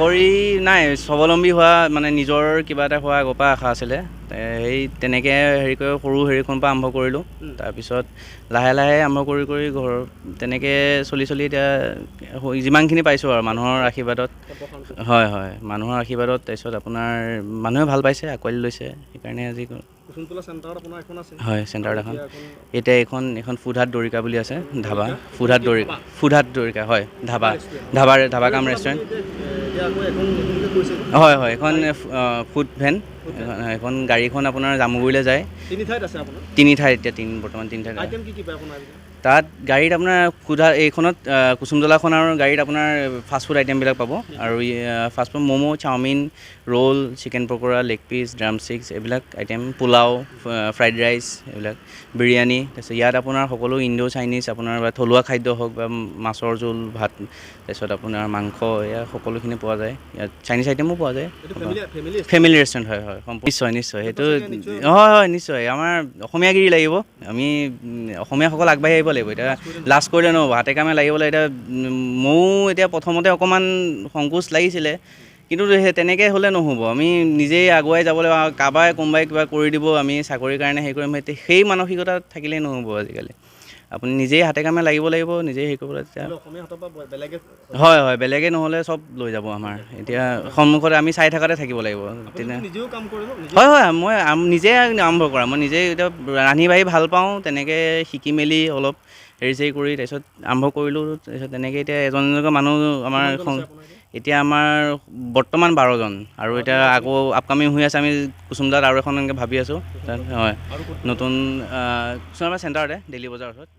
চাকৰি নাই, স্বাৱলম্বী হোৱা মানে নিজৰ কিবা এটা হোৱা আগৰ পৰা আশা আছিলে। সেই তেনেকৈ হেৰি কৰি সৰু হেৰিখনৰ পৰা আৰম্ভ কৰিলোঁ। তাৰপিছত লাহে লাহে আৰম্ভ কৰি কৰি ঘৰ তেনেকৈ চলি এতিয়া যিমানখিনি পাইছোঁ আৰু মানুহৰ আশীৰ্বাদত। হয় হয়, মানুহৰ আশীৰ্বাদত। তাৰপিছত আপোনাৰ মানুহে ভাল পাইছে, আঁকোৱালি লৈছে, সেইকাৰণে আজি হয় চেণ্টাৰত এখন। এতিয়া এইখন ফুডহাট দৰিকা বুলি আছে ধাবা, ফুডহাট দৰিকা হয় ধাবা কাম ৰেষ্টুৰেণ্ট। হয় হয়, এইখন ফুড ভেন। এখন গাড়ীখন আপোনাৰ জামুগুৰিলৈ যায়। তিনি ঠাইত এতিয়া বৰ্তমান তিনি ঠাইত। তাত গাড়ীত আপোনাৰ এইখনত কুচুমজলাখন আৰু গাড়ীত আপোনাৰ ফাষ্টফুড আইটেমবিলাক পাব। আৰু fast food momo', chowmein, roll, chicken pakora, leg piece, drumsticks এইবিলাক আইটেম, পোলাও, ফ্ৰাইড ৰাইচ এইবিলাক, বিৰিয়ানী। তাৰপিছত ইয়াত আপোনাৰ সকলো ইণ্ডো চাইনিজ আপোনাৰ বা থলুৱা খাদ্য হওক বা মাছৰ জোল, ভাত, তাৰপিছত আপোনাৰ মাংস, এয়া সকলোখিনি পোৱা যায়। ইয়াত চাইনিজ আইটেমো পোৱা যায়। ফেমিলি ৰেষ্টুৰেণ্ট হয় হয়, নিশ্চয় নিশ্চয়, সেইটো হয় হয় নিশ্চয়। আমাৰ অসমীয়া গিৰি লাগিব, আমি অসমীয়াসকল আগবাঢ়ি আহিব লাগিব। এতিয়া লাজ কৰিলে নহ'ব, হাতে কামে লাগিবলৈ। এতিয়া ময়ো এতিয়া প্ৰথমতে অকণমান সংকোচ লাগিছিলে, কিন্তু সেই তেনেকৈ হ'লে নহ'ব। আমি নিজেই আগুৱাই যাব লাগিব। কোনোবাই কিবা কৰি দিব, আমি চাকৰিৰ কাৰণে হেৰি কৰিম, সেই মানসিকতা থাকিলেই নহ'ব আজিকালি। আপুনি নিজেই হাতে কামে লাগিব লাগিব, নিজেই হেৰি কৰিব লাগিব। তেতিয়া হয় হয়, বেলেগে নহ'লে চব লৈ যাব আমাৰ। এতিয়া সন্মুখতে আমি চাই থকাতে থাকিব লাগিব। হয় হয়, মই নিজে আৰম্ভ কৰা, মই নিজেই এতিয়া ৰান্ধি বাঢ়ি ভাল পাওঁ। তেনেকৈ শিকি মেলি অলপ হেৰি কৰি তাৰপিছত আৰম্ভ কৰিলোঁ। তাৰপিছত তেনেকৈ এতিয়া এজন এজনকৈ মানুহ আমাৰ এতিয়া আমাৰ বৰ্তমান 12জন, আৰু এতিয়া আকৌ আপকামিং হৈ আছে। আমি কুচুমদাত আৰু এখন এনেকৈ ভাবি আছোঁ। তাত হয় নতুন কুচুমদাৰ চেণ্টাৰতে, ডেইলি বজাৰৰ ওচৰত।